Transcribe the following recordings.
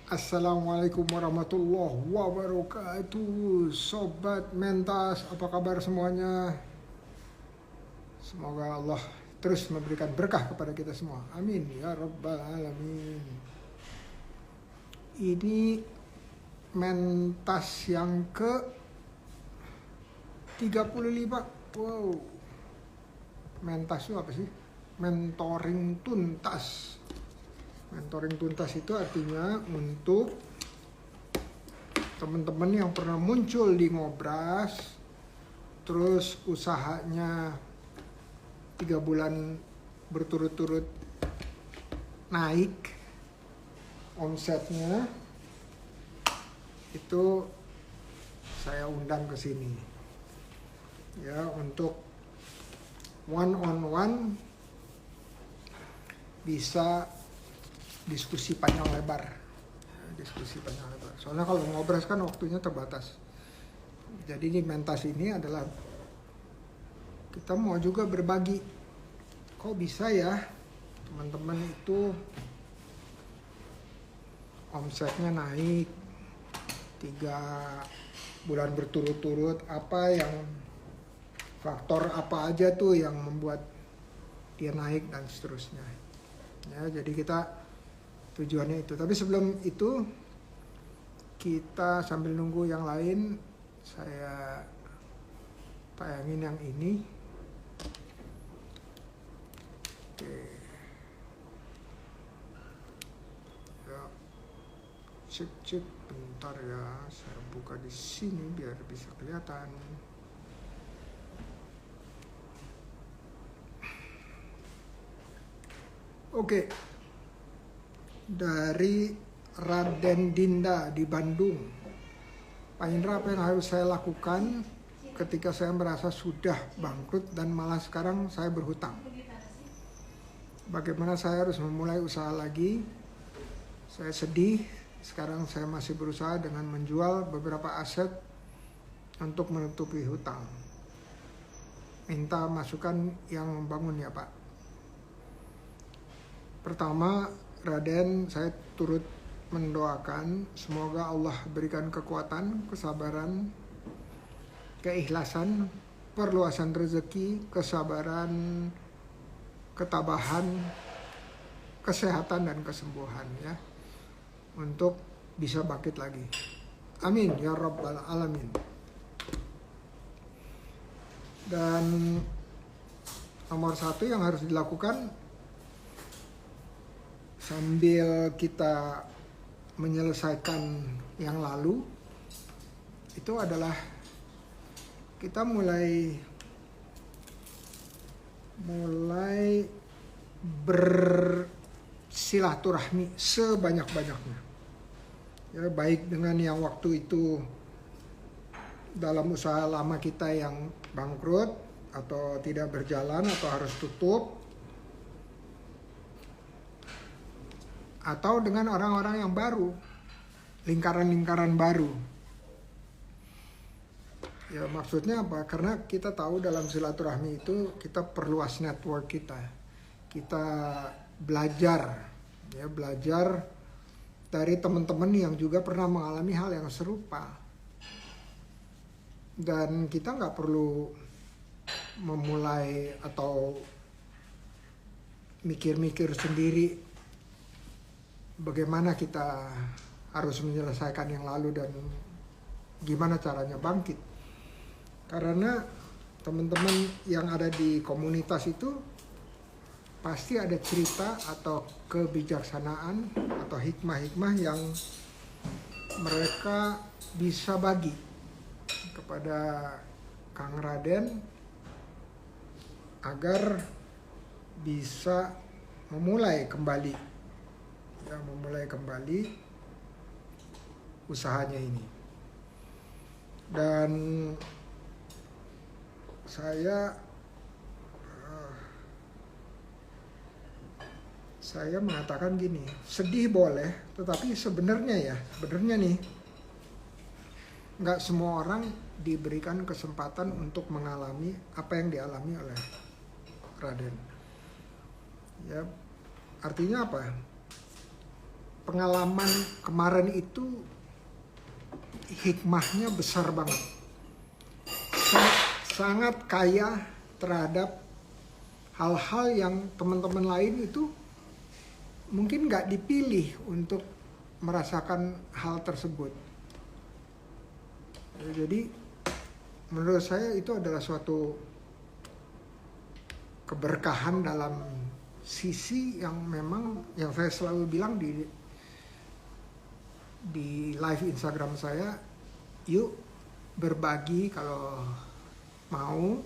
Assalamualaikum warahmatullahi wabarakatuh. Sobat Mentas, apa kabar semuanya? Semoga Allah terus memberikan berkah kepada kita semua. Amin ya rabbal alamin. Ini Mentas yang ke 35. Wow. Mentas itu apa sih? Mentoring tuntas. Mentoring tuntas itu artinya untuk teman-teman yang pernah muncul di Ngobras, terus usahanya 3 bulan berturut-turut naik omsetnya, itu saya undang ke sini ya untuk one on one bisa diskusi panjang lebar. Soalnya kalau ngobras kan waktunya terbatas. Jadi di Mentas ini adalah kita mau juga berbagi. Kok bisa ya teman-teman itu omsetnya naik 3 bulan berturut-turut, apa yang faktor apa aja tuh yang membuat dia naik dan seterusnya. Ya, jadi kita tujuannya itu. Tapi sebelum itu kita sambil nunggu yang lain, saya tayangin yang ini. Oke. Ya. Cek bentar ya. Saya buka di sini biar bisa kelihatan. Oke. Dari Raden Dinda di Bandung. Pak Indra, apa yang harus saya lakukan ketika saya merasa sudah bangkrut dan malah sekarang saya berhutang? Bagaimana saya harus memulai usaha lagi? Saya sedih, sekarang saya masih berusaha dengan menjual beberapa aset untuk menutupi hutang. Minta masukan yang membangun ya Pak. Pertama, Raden, saya turut mendoakan semoga Allah berikan kekuatan, kesabaran, keikhlasan, perluasan rezeki, kesabaran, ketabahan, kesehatan dan kesembuhan ya, untuk bisa bangkit lagi. Amin ya rabbal alamin. Dan nomor 1 yang harus dilakukan sambil kita menyelesaikan yang lalu, itu adalah kita mulai bersilaturahmi sebanyak-banyaknya. Ya, baik dengan yang waktu itu dalam usaha lama kita yang bangkrut atau tidak berjalan atau harus tutup, atau dengan orang-orang yang baru, lingkaran-lingkaran baru. Ya maksudnya apa? Karena kita tahu dalam silaturahmi itu kita perluas network kita. Kita belajar dari teman-teman yang juga pernah mengalami hal yang serupa. Dan kita nggak perlu memulai atau mikir-mikir sendiri bagaimana kita harus menyelesaikan yang lalu dan gimana caranya bangkit. Karena teman-teman yang ada di komunitas itu pasti ada cerita atau kebijaksanaan atau hikmah-hikmah yang mereka bisa bagi kepada Kang Raden agar bisa memulai kembali usahanya ini. Dan saya mengatakan gini, sedih boleh, tetapi sebenarnya nih, nggak semua orang diberikan kesempatan untuk mengalami apa yang dialami oleh Raden. Ya, artinya apa? pengalaman kemarin itu hikmahnya besar banget. Sangat kaya terhadap hal-hal yang teman-teman lain itu mungkin nggak dipilih untuk merasakan hal tersebut. Jadi menurut saya itu adalah suatu keberkahan dalam sisi yang memang yang saya selalu bilang di live Instagram saya, yuk berbagi kalau mau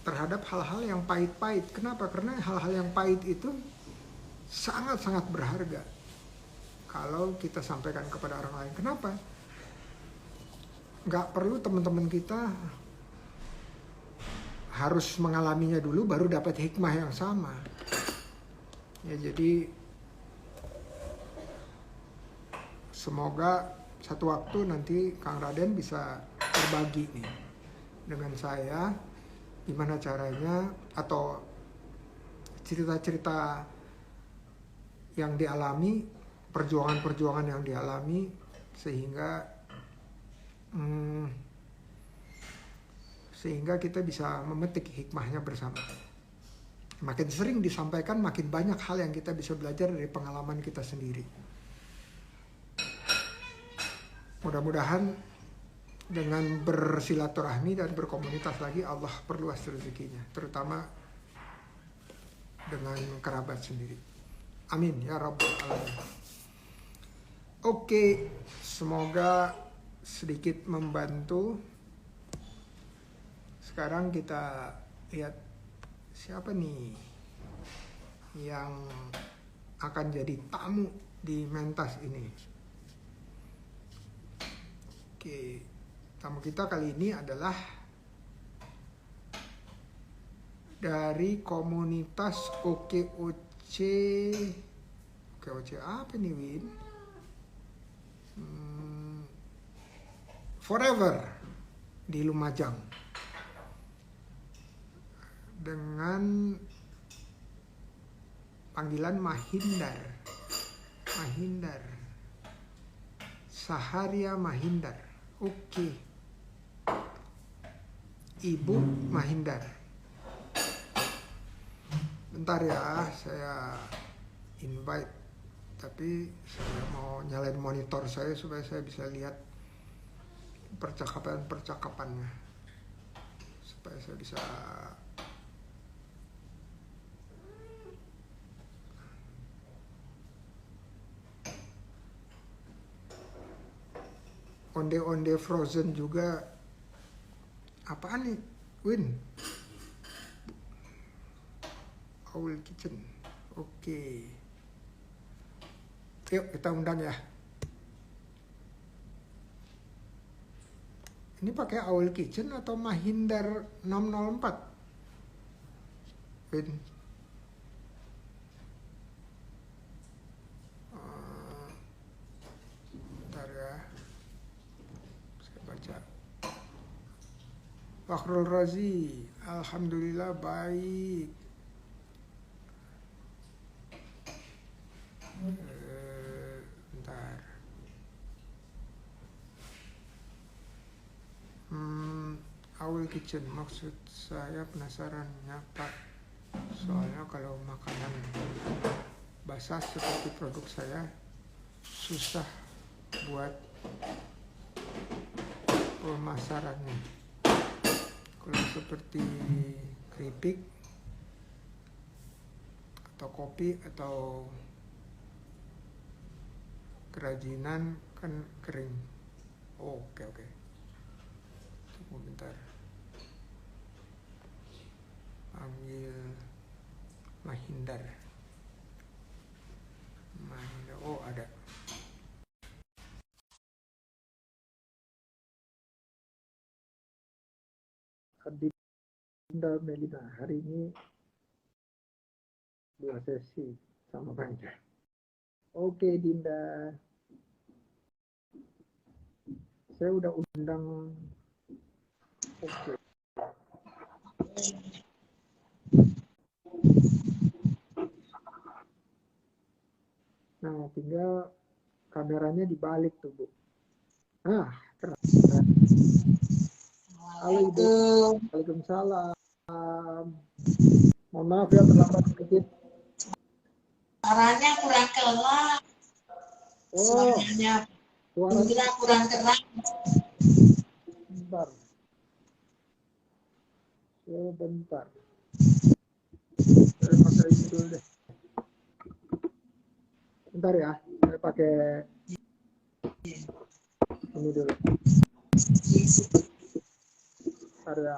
terhadap hal-hal yang pahit-pahit. Kenapa? Karena hal-hal yang pahit itu sangat-sangat berharga kalau kita sampaikan kepada orang lain. Kenapa? Nggak perlu teman-teman kita harus mengalaminya dulu baru dapat hikmah yang sama. Ya, jadi semoga satu waktu nanti Kang Raden bisa berbagi nih dengan saya gimana caranya atau cerita-cerita yang dialami, perjuangan-perjuangan yang dialami, sehingga kita bisa memetik hikmahnya bersama. Makin sering disampaikan, makin banyak hal yang kita bisa belajar dari pengalaman kita sendiri. Mudah-mudahan dengan bersilaturahmi dan berkomunitas lagi, Allah perluas rezekinya, terutama dengan kerabat sendiri. Amin ya rabbal alamin. Oke, semoga sedikit membantu. Sekarang kita lihat siapa nih yang akan jadi tamu di Mentas ini. Oke, tamu kita kali ini adalah dari komunitas OKOC apa nih, Win? Forever di Lumajang dengan panggilan Mahindar Saharia Mahindar. Oke. Ibu Mahindar. Bentar ya, saya invite, tapi saya mau nyalain monitor saya supaya saya bisa lihat percakapannya, supaya saya bisa onde-onde frozen juga. Apaan nih, Win? Owl Kitchen. Oke. Yuk kita undang ya. Ini pakai Owl Kitchen atau Mahindar 604? Win. Bentar ya. Saya baca. Fakhrul Razi, alhamdulillah baik. Bentar. Owl Kitchen, maksud saya penasaran nyapa. Soalnya kalau makanan basah seperti produk saya susah buat pemasarannya. Kalau seperti keripik atau kopi atau kerajinan kan kering. Oke. Tunggu bentar. Panggil Mahindar. Oh, ada. Dinda Melina hari ini 2 sesi sama Bangja. Oke Dinda, saya udah undang. Oke. Nah, tinggal kameranya dibalik tuh, Bu. Nah, keren. Halo Ibu. Waalaikumsalam. Mohon maaf ya terlambat sedikit. Suaranya kurang keras. Oh, Suaranya suaranya kurang keras. bentar. Sebentar. Saya pakai ini dulu deh. Bentar ya, saya pakai ini dulu. Bentar ya.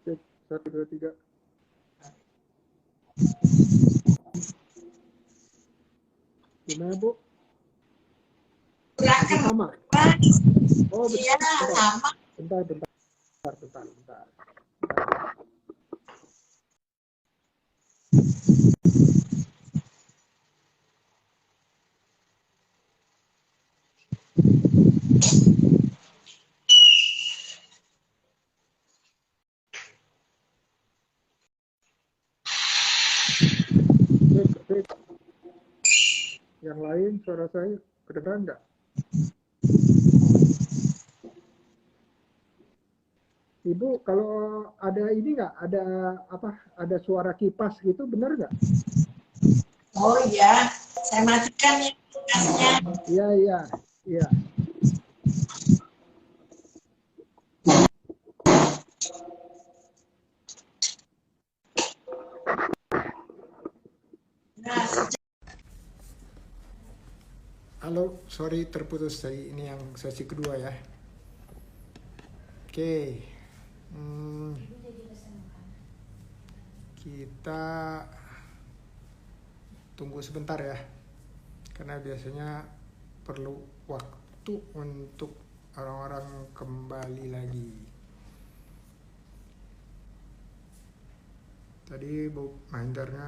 Cek, 1, 2, 3. Gimana Bu? Kurang Masih sama? keras. Oh, Iya, bentar. sama. Bentar. Cek. Yang lain suara saya kedengeran nggak? Ibu, kalau ada ini nggak? Ada apa? Ada suara kipas gitu, benar nggak? Oh iya, saya matikan ya kulkasnya. Iya. Nah, Halo, sorry terputus tadi. Ini yang sesi kedua ya. Oke. Kita tunggu sebentar ya. Karena biasanya perlu waktu untuk orang-orang kembali lagi. Tadi Bu Mahindarnya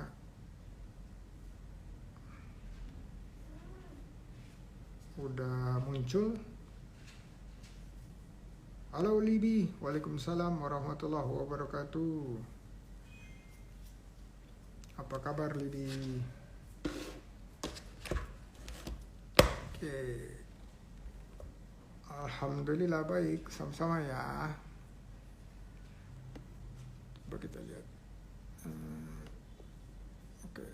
udah muncul. Halo Libi, waalaikumsalam warahmatullahi wabarakatuh. Apa kabar Libi? Oke. Alhamdulillah baik, sama-sama ya. Coba kita lihat. Oke.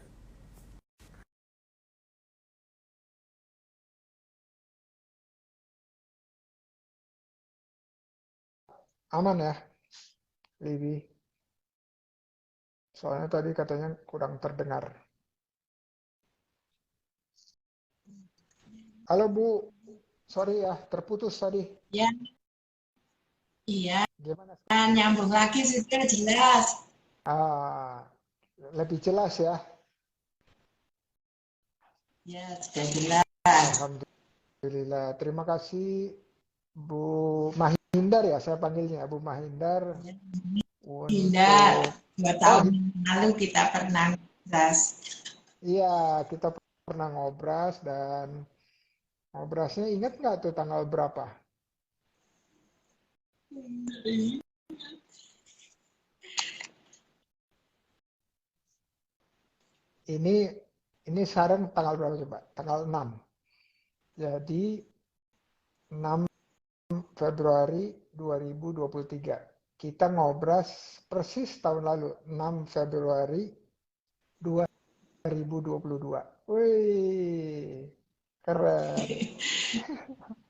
Aman ya, Libi? Soalnya tadi katanya kurang terdengar. Halo Bu, sorry ya, terputus tadi. ya, iya, Gimana? nyambung lagi sudah jelas. Ah, lebih jelas ya. Ya, sudah jelas. Alhamdulillah. Terima kasih Bu Mahindar ya, saya panggilnya Bu Mahindar Hindar, untuk 2 tahun yang lalu kita pernah jelas. iya, kita pernah ngobras dan ngobrasnya ingat nggak tuh tanggal berapa? Ini sekarang tanggal berapa coba? Tanggal 6. Jadi 6 Februari 2023. Kita ngobras persis tahun lalu, 6 Februari 2022. Wih, keren.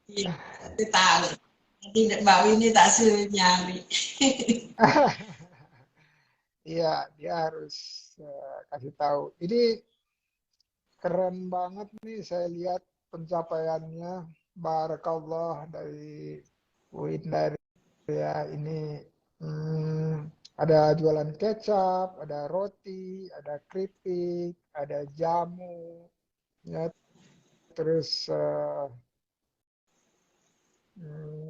Iya, saya tahu. Nanti Mbak Winnie tak suruh nyari. Iya, dia harus kasih tahu. Ini keren banget nih saya lihat pencapaiannya. Barakallah dari Win dari ya ini ada jualan kecap, ada roti, ada keripik, ada jamu, ya terus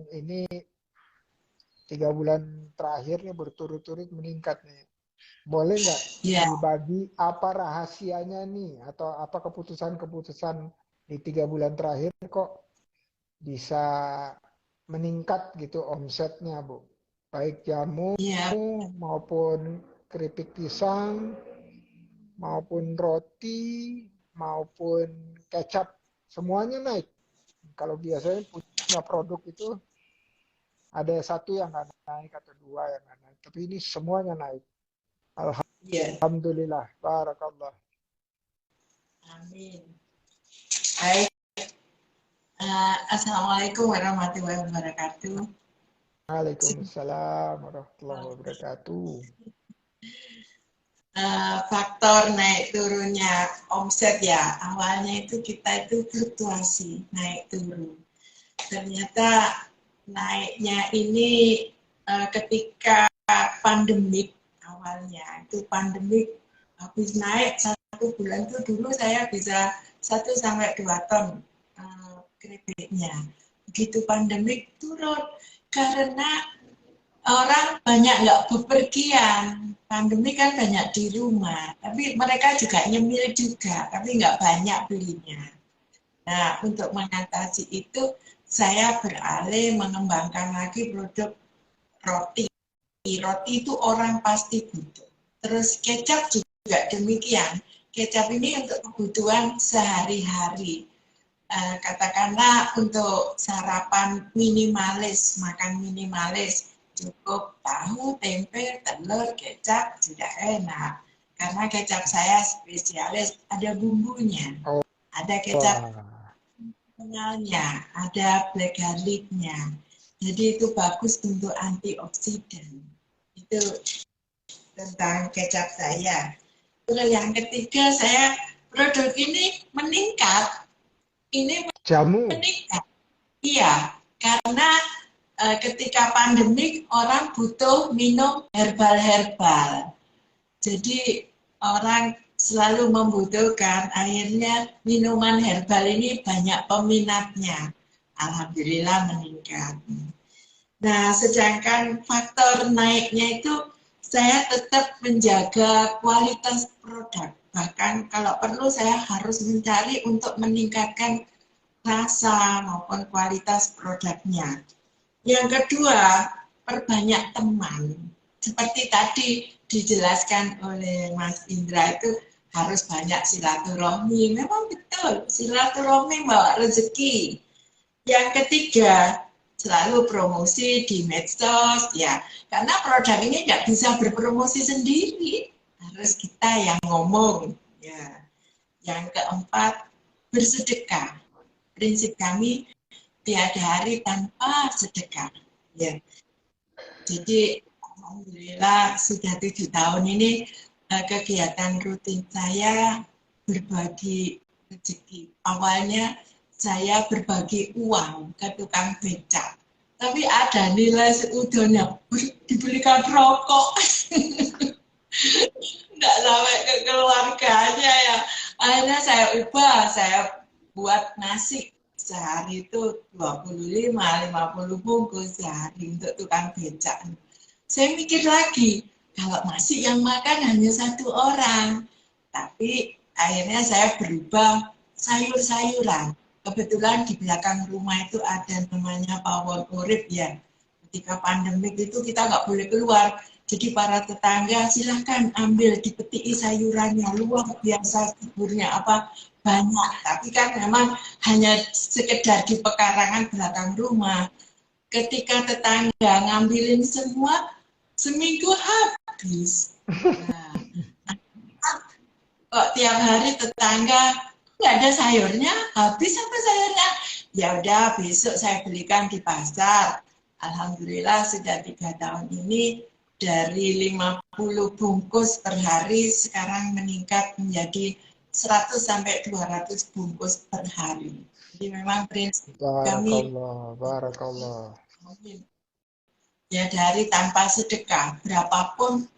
ini 3 bulan terakhir nih berturut-turut meningkat nih. Boleh nggak Ya, dibagi apa rahasianya nih atau apa keputusan-keputusan di 3 bulan terakhir kok bisa meningkat gitu omsetnya, Bu? Baik jamu ya, maupun keripik pisang maupun roti maupun kecap semuanya naik. Kalau biasanya punya produk itu ada satu yang nggak naik atau dua yang nggak naik, tapi ini semuanya naik. ya. Alhamdulillah, barakallah. Amin. Baik. Assalamualaikum warahmatullahi wabarakatuh. Waalaikumsalam warahmatullahi wabarakatuh. Faktor naik turunnya omset ya, awalnya itu kita itu fluktuasi, naik turun. Ternyata naiknya ini ketika pandemik awalnya, itu pandemik habis naik 1 bulan itu dulu saya bisa 1 sampai 2 ton keripiknya. Begitu pandemik turun karena orang banyak nggak bepergian. Pandemi kan banyak di rumah, tapi mereka juga nyemil juga, tapi nggak banyak belinya. Nah, untuk mengatasi itu, saya beralih mengembangkan lagi produk roti. Roti itu orang pasti butuh. Terus kecap juga demikian. Kecap ini untuk kebutuhan sehari-hari. Katakanlah untuk sarapan minimalis, makan minimalis, cukup tahu, tempe, telur, kecap, sudah enak. Karena kecap saya spesialis, ada bumbunya. Oh, Ada kecap wah. kenalnya, ada black garlicnya. Jadi itu bagus untuk antioksidan. Itu tentang kecap saya. Terus yang ketiga, saya produk ini meningkat. Ini Jamu. meningkat. Iya, karena ketika pandemik orang butuh minum herbal-herbal. Jadi orang selalu membutuhkan, akhirnya minuman herbal ini banyak peminatnya. Alhamdulillah meningkat. Nah, sedangkan faktor naiknya itu saya tetap menjaga kualitas produk. Bahkan kalau perlu saya harus mencari untuk meningkatkan rasa maupun kualitas produknya. Yang kedua, perbanyak teman. Seperti tadi dijelaskan oleh Mas Indra itu harus banyak silaturahmi. Memang betul, silaturahmi bawa rezeki. Yang ketiga, selalu promosi di medsos ya. Karena produk ini tidak bisa berpromosi sendiri, harus kita yang ngomong ya. Yang keempat, bersedekah. Prinsip kami tiada hari tanpa sedekah. Ya. Jadi alhamdulillah sudah 7 tahun ini kegiatan rutin saya berbagi rezeki. Awalnya saya berbagi uang ke tukang becak. Tapi ada nilai seudahnya dibelikan rokok. Enggak sampai ke keluarganya ya. Akhirnya saya ubah, saya buat nasi sehari itu 25-50 bungkus sehari untuk tukang becak. Saya mikir lagi, kalau nasi yang makan hanya 1 orang, tapi akhirnya saya berubah sayur-sayuran. Kebetulan di belakang rumah itu ada namanya pawon urip ya. Ketika pandemik itu kita nggak boleh keluar, jadi para tetangga silahkan ambil dipetiki sayurannya, luar biasa kuburnya apa banyak. Tapi kan memang hanya sekedar di pekarangan belakang rumah. Ketika tetangga ngambilin semua, seminggu habis. Nah, kok tiap hari tetangga nggak ada sayurnya, habis apa sayurnya? Ya udah besok saya belikan di pasar. Alhamdulillah sudah 3 tahun ini dari 50 bungkus per hari sekarang meningkat menjadi 100 sampai 200 bungkus per hari. Jadi memang prinsip kami Barakallah, barakallah. ya dari tanpa sedekah berapapun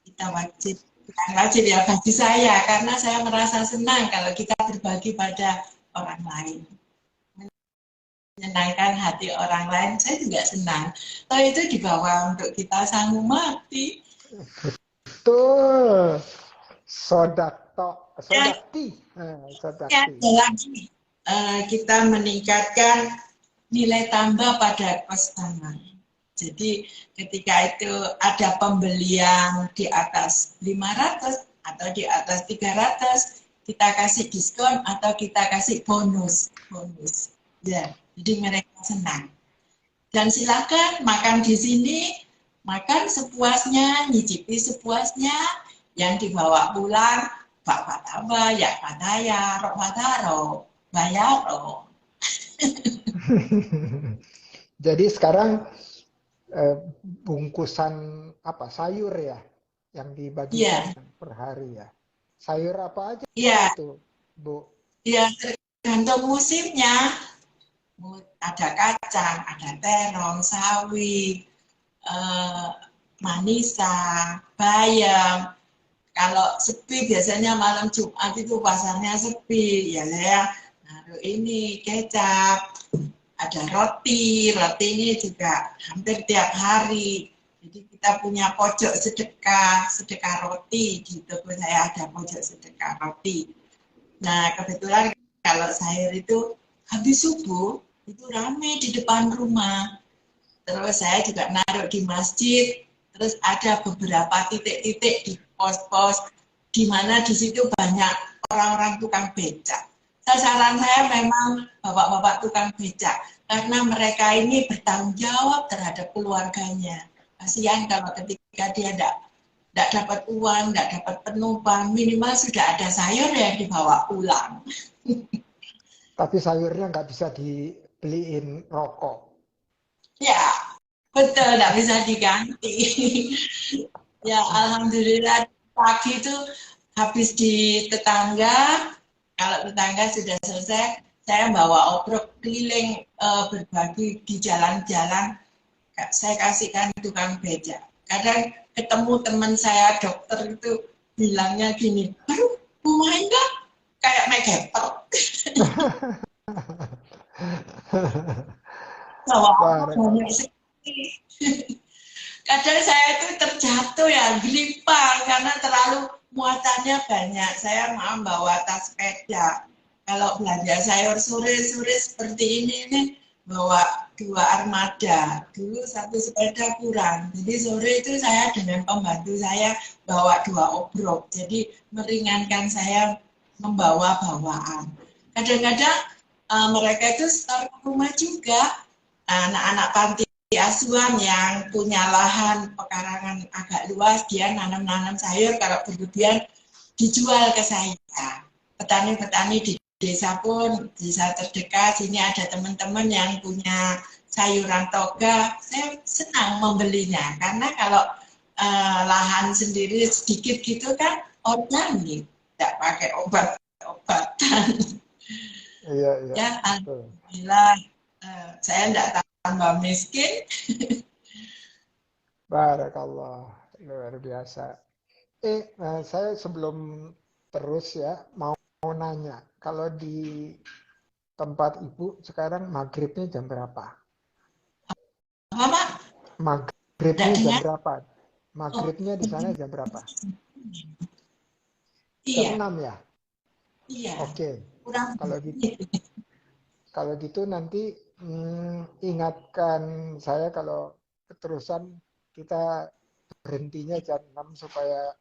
kita wajib, bukan wajib ya bagi saya, karena saya merasa senang kalau kita berbagi pada orang lain. menyenangkan hati orang lain, saya juga senang. Toh itu dibawa untuk kita sanggup mati. Betul. Ya, Sodakti. ya, Sodakti. ada lagi kita meningkatkan nilai tambah pada customer. Jadi ketika itu ada pembelian di atas 500 atau di atas 300, kita kasih diskon atau kita kasih bonus. Bonus. Ya, jadi mereka senang. Dan silakan makan di sini, makan sepuasnya, nyicipi sepuasnya, yang dibawa pulang, Pak Fataba, ya Fataya, Rok Fataro, Bayaro. Jadi sekarang bungkusan apa sayur ya yang dibagikan Iya, per hari ya. Sayur apa aja iya, itu, Bu? iya, tergantung musimnya. Ada kacang, ada terong, sawi, eh, manisa, bayam. Kalau sepi biasanya malam Jumat itu pasarnya sepi, ya saya naruh ini kecap, ada roti, roti ini juga hampir tiap hari. Jadi kita punya pojok sedekah, sedekah roti gitu. Saya ada pojok sedekah roti. Nah kebetulan kalau sayur itu habis subuh itu rame di depan rumah. Terus saya juga naruh di masjid. Terus ada beberapa titik-titik di pos-pos di mana di situ banyak orang-orang tukang becak. Sasaran saya memang bapak-bapak tukang becak karena mereka ini bertanggung jawab terhadap keluarganya. Kasihan kalau ketika dia tidak dapat uang, tidak dapat penumpang, minimal sudah ada sayur yang dibawa pulang. Tapi sayurnya nggak bisa dibeliin rokok. Ya, betul, tidak bisa diganti. Ya, alhamdulillah pagi itu habis di tetangga, kalau tetangga sudah selesai, saya bawa obrok keliling berbagi di jalan-jalan, saya kasihkan tukang beca. Kadang ketemu teman saya dokter itu bilangnya gini, aduh, rumah enggak kayak naik geper. Bawa obrok Barak. banyak sekali. Kadang saya itu terjatuh ya, gelimpang karena terlalu muatannya banyak. Saya mau bawa tas sepeda. Kalau belanja sayur sore-sore seperti ini nih, bawa 2 armada. Dulu 1 sepeda kurang. Jadi sore itu saya dengan pembantu saya bawa 2 obrok. Jadi meringankan saya membawa bawaan. Kadang-kadang mereka itu setor ke rumah juga. Anak-anak panti asuhan yang punya lahan pekarangan agak luas, dia nanam-nanam sayur, kalau berlebihan dijual ke saya. Petani-petani di desa pun, desa terdekat, sini ada teman-teman yang punya sayuran toga, saya senang membelinya, karena kalau lahan sendiri sedikit gitu kan organik, tidak pakai obat-obatan. Iya, iya, Ya, betul. alhamdulillah saya tidak tambah miskin. Barakallah, luar biasa. Saya sebelum terus ya mau nanya, kalau di tempat Ibu sekarang maghribnya jam berapa? Apa Pak? Tidak Maghribnya jam dengar? berapa? Oh, Maghribnya di sana jam berapa? Jam iya, 6 ya? iya. Oke. Kurang Kalau gitu, sedikit. kalau gitu nanti ingatkan saya kalau keterusan kita berhentinya jam 6 supaya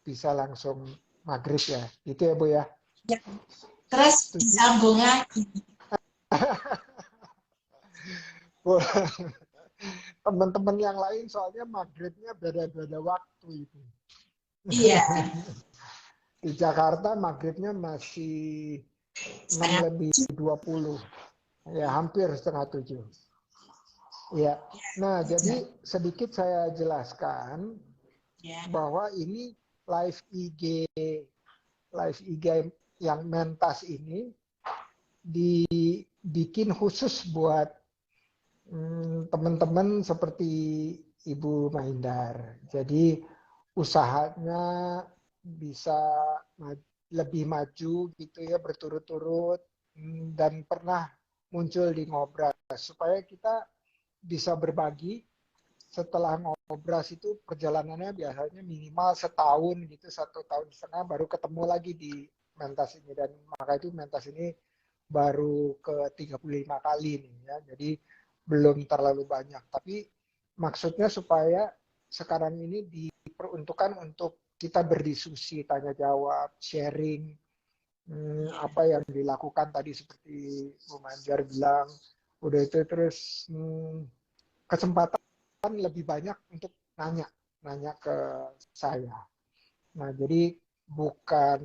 bisa langsung maghrib ya. Itu ya Bu ya. Ya. Terus Setuju? disambung lagi. Bu, teman-teman yang lain soalnya maghribnya beda-beda waktu itu. Iya, Di Jakarta maghribnya masih 6 setengah lebih 20. Ya, hampir setengah 7. Ya. Nah, jam. jadi sedikit saya jelaskan Ya, bahwa ini live IG live IG yang mentas ini dibikin khusus buat teman-teman seperti Ibu Mahindar. Jadi usahanya bisa lebih maju gitu ya berturut-turut dan pernah muncul di Ngobras supaya kita bisa berbagi. Setelah Ngobras itu perjalanannya biasanya minimal setahun gitu, 1,5 tahun baru ketemu lagi di mentas ini, dan maka itu mentas ini baru ke 35 kali nih ya, jadi belum terlalu banyak, tapi maksudnya supaya sekarang ini diperuntukkan untuk kita berdiskusi, tanya jawab, sharing apa yang dilakukan tadi seperti Bu Manjar bilang, udah itu terus kesempatan lebih banyak untuk nanya ke saya. Nah, jadi bukan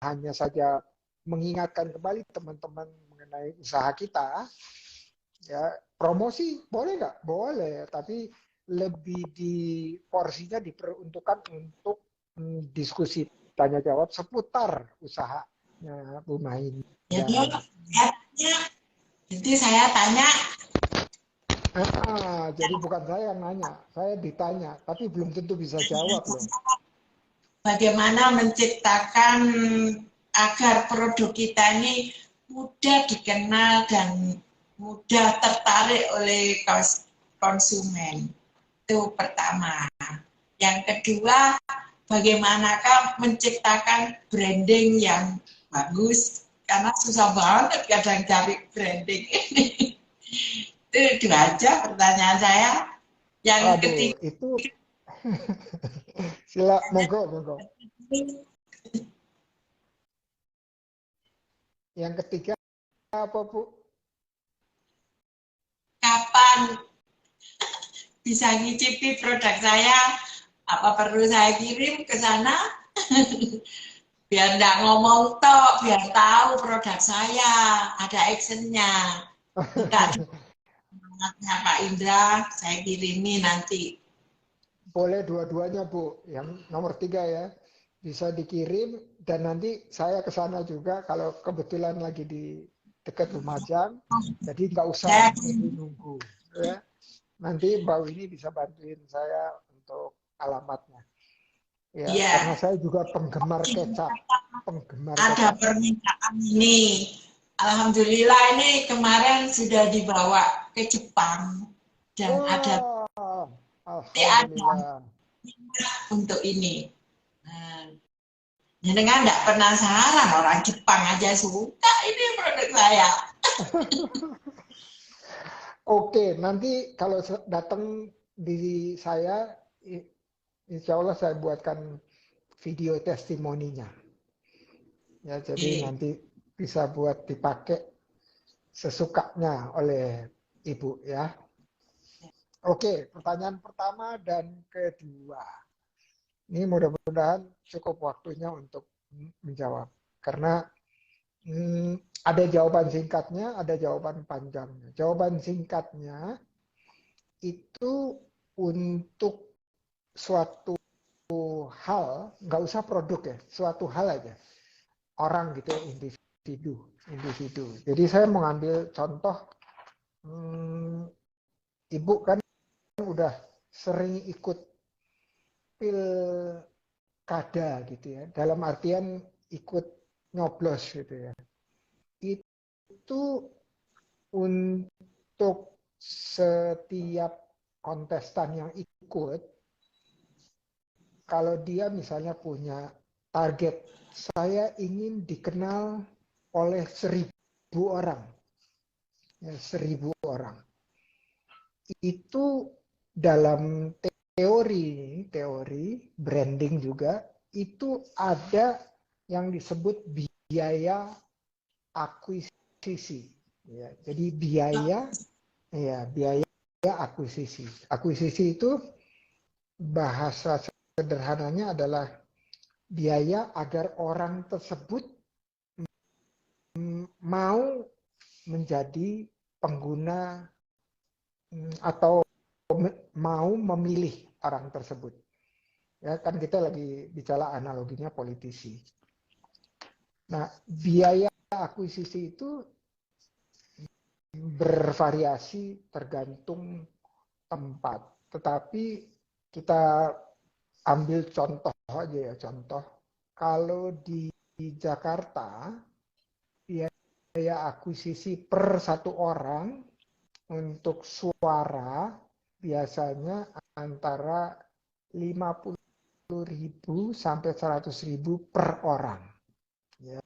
hanya saja mengingatkan kembali teman-teman mengenai usaha kita, ya promosi boleh nggak? Boleh, tapi lebih di porsinya diperuntukkan untuk diskusi tanya jawab seputar usahanya Bu Jadi, Mainda. nanti saya tanya. Jadi bukan saya yang nanya, saya ditanya, tapi belum tentu bisa jawab loh. Bagaimana menciptakan agar produk kita ini mudah dikenal dan mudah tertarik oleh konsumen. Itu pertama. Yang kedua, bagaimanakah menciptakan branding yang bagus, karena susah banget kadang cari branding ini. Itu aja pertanyaan saya. Yang ketiga, itu sila monggo. Yang ketiga apa, Bu? kapan bisa ngicipi produk saya? Apa perlu saya kirim ke sana? Biar nggak ngomong tok, biar tahu produk saya, ada actionnya. Minta semangatnya Pak Indra, saya kirimi nanti. Boleh dua-duanya, Bu. Yang nomor 3 ya, bisa dikirim dan nanti saya ke sana juga kalau kebetulan lagi di dekat Lumajang, jadi nggak usah Saya nunggu-nunggu. Ya. Nanti Mbak Winnie bisa bantuin saya untuk alamatnya. Ya, ya karena saya juga penggemar kecap. ada permintaan ini. Alhamdulillah ini kemarin sudah dibawa ke Jepang dan ada Wah, ada alhamdulillah. untuk ini. Nah, jenengan nggak penasaran, orang Jepang aja suka ini produk saya. Oke, nanti kalau datang di saya, insya Allah saya buatkan video testimoninya. Ya, jadi Oke. nanti bisa buat dipakai sesukanya oleh Ibu ya. Oke, pertanyaan pertama dan kedua. Ini mudah-mudahan cukup waktunya untuk menjawab. Karena ada jawaban singkatnya, ada jawaban panjangnya. Jawaban singkatnya itu untuk suatu hal, nggak usah produk ya, suatu hal aja. Orang gitu ya, individu. Jadi saya mengambil contoh, Ibu kan udah sering ikut pilkada gitu ya, dalam artian ikut nyoblos gitu ya. Itu untuk setiap kontestan yang ikut, kalau dia misalnya punya target, saya ingin dikenal oleh 1.000 orang, ya, 1.000 orang. Itu dalam teori branding juga, itu ada yang disebut biaya akuisisi. Ya, jadi biaya akuisisi. Akuisisi itu bahasa sederhananya adalah biaya agar orang tersebut mau menjadi pengguna atau mau memilih orang tersebut. Ya kan kita lagi bicara analoginya politisi. Nah, biaya akuisisi itu bervariasi tergantung tempat. Tetapi kita ambil contoh aja ya, contoh. Kalau di Jakarta, biaya akuisisi per satu orang untuk suara biasanya antara 50.000 sampai 100.000 per orang. Ya,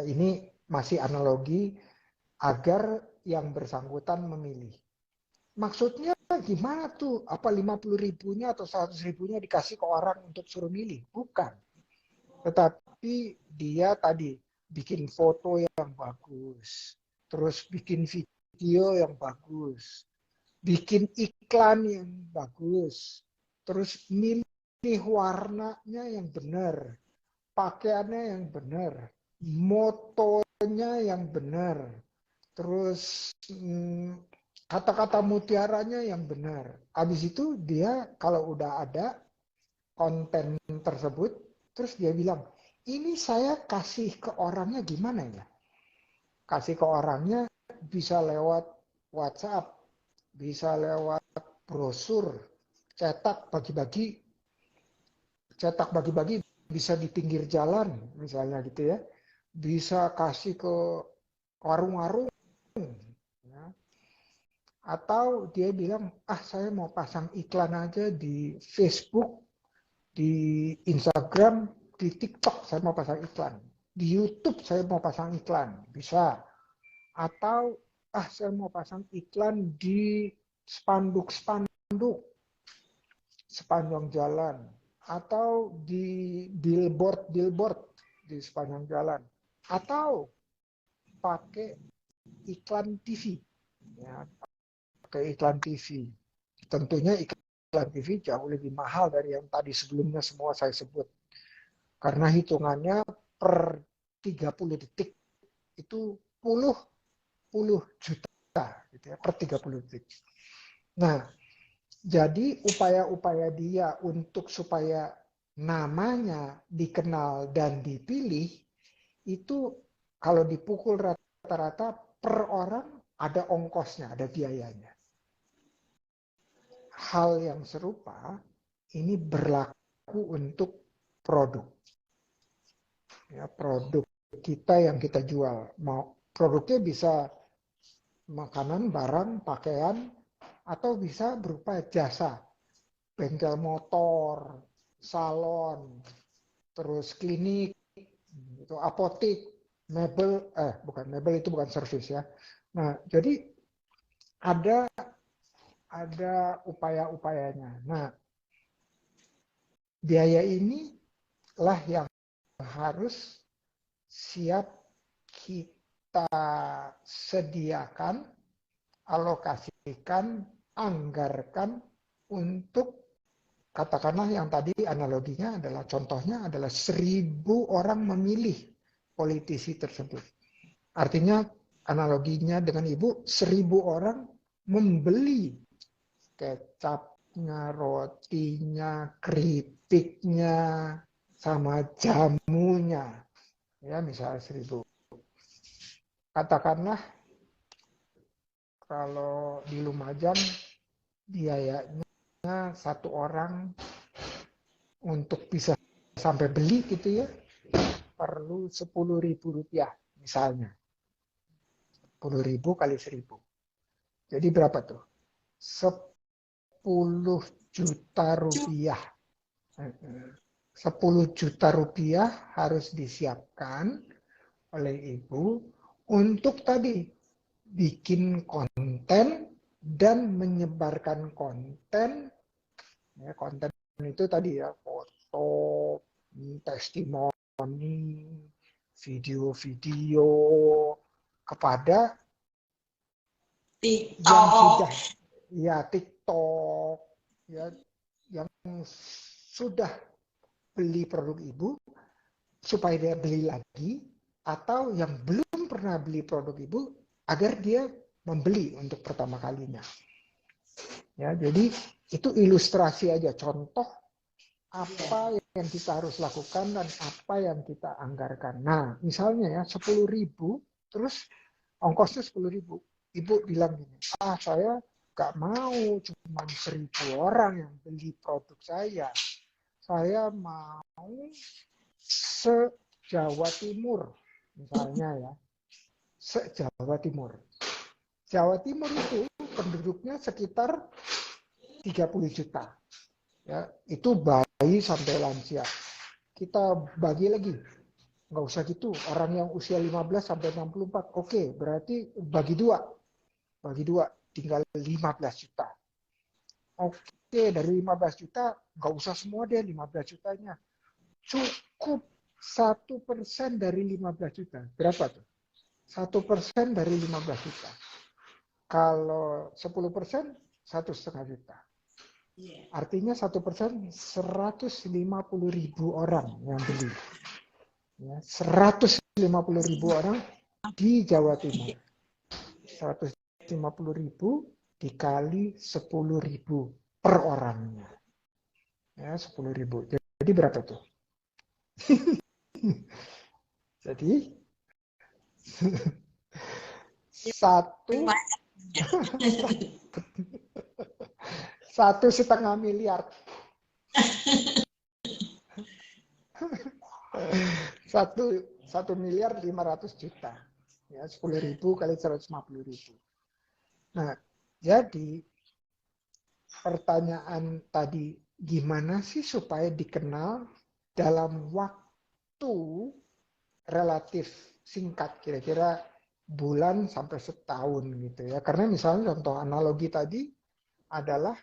ini masih analogi agar yang bersangkutan memilih. Maksudnya gimana tuh? Apa 50.000-nya atau 100.000-nya dikasih ke orang untuk suruh milih? Bukan. Tetapi dia tadi bikin foto yang bagus, terus bikin video yang bagus, bikin iklan yang bagus, terus milih warnanya yang benar, pakaiannya yang benar, motonya yang benar, terus kata-kata mutiaranya yang benar. Habis itu dia kalau udah ada konten tersebut, terus dia bilang, ini saya kasih ke orangnya gimana ya? Kasih ke orangnya bisa lewat WhatsApp, bisa lewat brosur, cetak bagi-bagi bisa di pinggir jalan misalnya gitu ya, bisa kasih ke warung-warung ya. Atau dia bilang saya mau pasang iklan aja di Facebook, di Instagram, di TikTok saya mau pasang iklan, di YouTube saya mau pasang iklan, bisa. Atau saya mau pasang iklan di spanduk-spanduk sepanjang jalan, atau di billboard di sepanjang jalan, atau pakai iklan TV. Ya, pakai iklan TV. Tentunya iklan TV jauh lebih mahal dari yang tadi sebelumnya semua saya sebut. Karena hitungannya per 30 detik itu puluh juta gitu ya, per 30 detik. Nah, jadi upaya-upaya dia untuk supaya namanya dikenal dan dipilih itu kalau dipukul rata-rata per orang ada ongkosnya, ada biayanya. Hal yang serupa ini berlaku untuk produk. Ya, produk kita yang kita jual. Produknya bisa makanan, barang, pakaian, atau bisa berupa jasa. Bengkel motor, salon, terus klinik, itu apotik, mebel, itu bukan servis ya. Nah, jadi ada upaya-upayanya. Nah, biaya ini lah yang harus siap kita sediakan, alokasikan, anggarkan untuk, katakanlah yang tadi analoginya adalah, contohnya adalah 1.000 orang memilih politisi tersebut. Artinya analoginya dengan Ibu, 1.000 orang membeli kecapnya, rotinya, keripiknya, sama jamunya. Ya, misalnya 1.000. Katakanlah kalau di Lumajang biayanya satu orang untuk bisa sampai beli gitu ya, perlu Rp10.000 misalnya. 10.000 kali 1.000. Jadi berapa tuh? 10 juta rupiah. 10 juta rupiah harus disiapkan oleh Ibu untuk tadi bikin konten dan menyebarkan konten. Ya, konten itu tadi ya, foto, testimoni, video-video kepada TikTok. yang sudah ya TikTok ya, yang sudah beli produk Ibu supaya dia beli lagi, atau yang belum pernah beli produk Ibu agar dia membeli untuk pertama kalinya. Ya, jadi itu ilustrasi aja, contoh apa yang kita harus lakukan dan apa yang kita anggarkan. Nah, misalnya ya 10.000, terus ongkosnya 10.000. Ibu bilang gini, saya gak mau cuma 1.000 orang yang beli produk saya. Saya mau se-Jawa Timur, misalnya ya. se-Jawa Timur. Jawa Timur itu penduduknya sekitar 30 juta. Ya, itu bayi sampai lansia. Kita bagi lagi. Nggak usah gitu. Orang yang usia 15 sampai 64. Oke, berarti bagi dua. Bagi dua, tinggal 15 juta. Oke, dari 15 juta, nggak usah semua deh 15 jutanya. Cukup 1% dari 15 juta. Berapa tuh? 1% dari 15 juta. Kalau 10%, 1,5 juta. Artinya 1%, 150.000 orang yang beli. Ya, 150.000 orang di Jawa Timur. 150.000 dikali 10.000 per orangnya. Ya, 10.000. Jadi berapa tuh? Jadi satu setengah miliar. Satu miliar 500 juta. Ya, 10.000 kali 150.000. Nah, jadi pertanyaan tadi, gimana sih supaya dikenal dalam waktu relatif singkat, kira-kira bulan sampai setahun gitu ya. Karena misalnya contoh analogi tadi adalah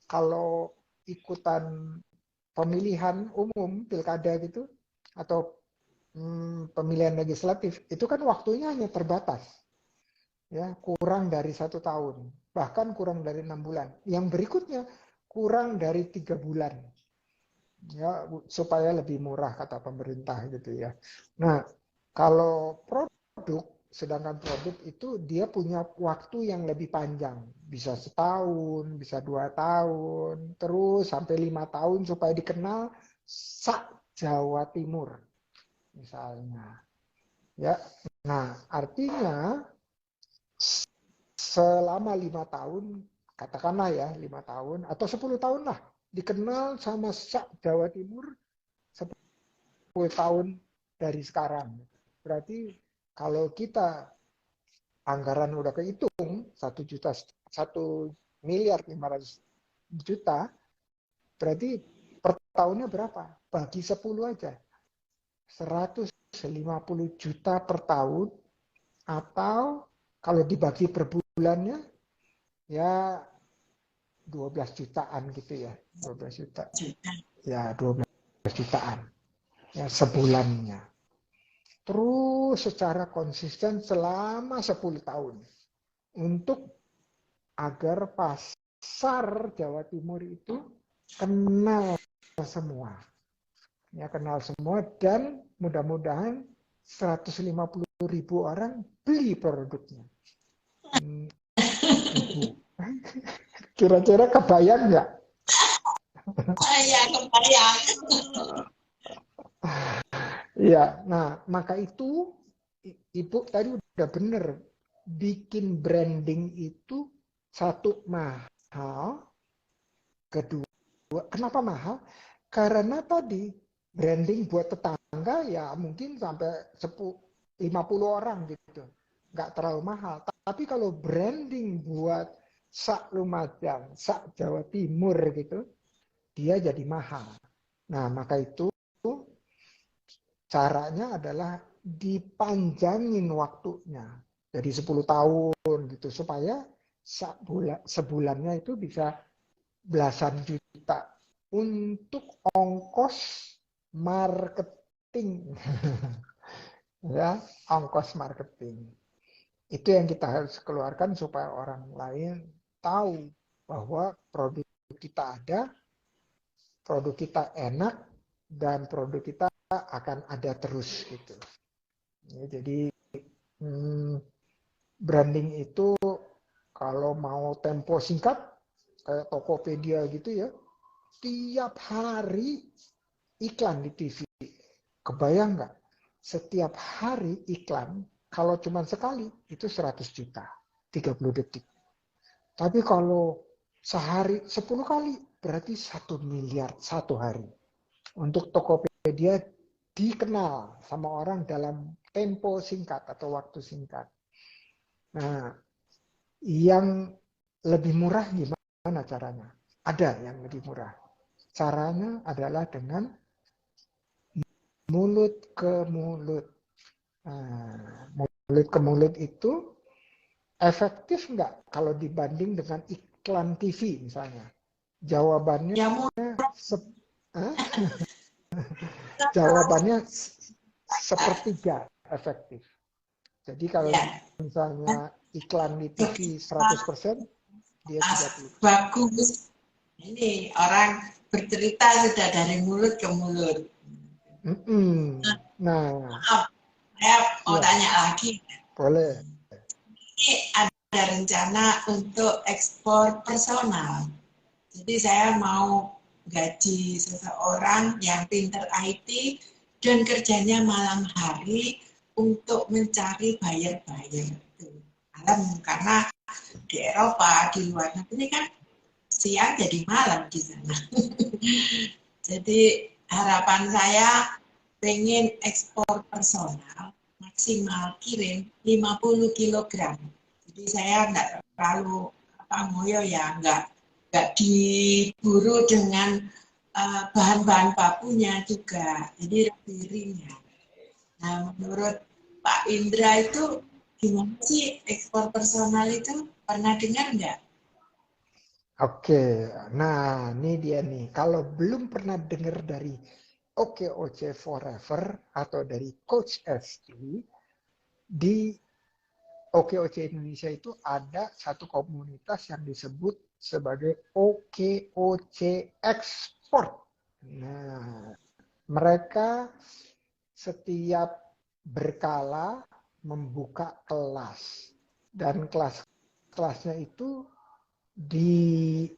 kalau ikutan pemilihan umum, pilkada gitu, atau pemilihan legislatif, itu kan waktunya hanya terbatas. Ya, kurang dari 1 tahun, bahkan kurang dari 6 bulan. Yang berikutnya kurang dari 3 bulan. Ya, supaya lebih murah kata pemerintah gitu ya. Nah, kalau sedangkan produk itu dia punya waktu yang lebih panjang. Bisa setahun, bisa 2 tahun, terus sampai 5 tahun supaya dikenal Jawa Timur misalnya. Ya, nah artinya selama 5 tahun, katakanlah ya 5 tahun atau 10 tahun lah, dikenal sama Jawa Timur 10 tahun dari sekarang. Berarti kalau kita anggaran udah kehitung 1,5 miliar, berarti per tahunnya berapa? Bagi 10 aja. 150 juta per tahun, atau kalau dibagi per bulannya ya 12 jutaan gitu ya. 12 juta. Ya 12 jutaan. Ya sebulannya. Terus secara konsisten selama 10 tahun. Untuk agar pasar Jawa Timur itu kenal semua. Ya kenal semua, dan mudah-mudahan 150.000 orang beli produknya. Kira-kira kebayang nggak? Ya, kebayang. Iya, nah maka itu Ibu tadi udah bener. Bikin branding itu satu mahal, kedua kenapa mahal? Karena tadi branding buat tetangga ya mungkin sampai 50 orang gitu. Nggak terlalu mahal. Tapi kalau branding buat sak Lumajang, sak Jawa Timur gitu, dia jadi mahal. Nah, maka itu caranya adalah dipanjangin waktunya. Jadi 10 tahun gitu supaya sebulannya itu bisa belasan juta untuk ongkos marketing. Ya, ongkos marketing. Itu yang kita harus keluarkan supaya orang lain tahu bahwa produk kita ada, produk kita enak, dan produk kita akan ada terus gitu. Ya, jadi branding itu kalau mau tempo singkat kayak Tokopedia gitu ya, tiap hari iklan di TV. Kebayang nggak? Setiap hari iklan, kalau cuma sekali itu 100 juta, 30 detik. Tapi kalau sehari 10 kali, berarti 1 miliar satu hari. Untuk Tokopedia dikenal sama orang dalam tempo singkat atau waktu singkat. Nah, yang lebih murah gimana caranya? Ada yang lebih murah. Caranya adalah dengan mulut ke mulut. Nah, mulut ke mulut itu efektif nggak kalau dibanding dengan iklan TV misalnya? Jawabannya Ya murah. eh? Jawabannya sepertiga efektif. Jadi kalau Ya, misalnya iklan di TV 100%, dia 30%. bagus. Ini orang bercerita sudah dari mulut ke mulut. Nah, Maaf, saya mau ya tanya lagi. boleh. Ini ada rencana untuk ekspor personal. Jadi saya mau gaji seseorang yang pinter IT dan kerjanya malam hari untuk mencari buyer-buyer itu. Karena di Eropa, di luar negeri kan siang jadi malam di sana. Jadi harapan saya pengen ekspor personal maksimal kirim 50 kilogram. Jadi saya nggak terlalu ngoyo ya, nggak diburu dengan bahan-bahan bakunya juga. Jadi lebih ringan. Nah, menurut Pak Indra itu gimana sih ekspor personal itu? Pernah dengar nggak? Oke, nah ini dia nih. Kalau belum pernah dengar dari OKOC Forever atau dari Coach ST, di OKOC Indonesia itu ada satu komunitas yang disebut sebagai OKOC Export. Nah, mereka setiap berkala membuka kelas. Dan kelas-kelasnya itu diberikan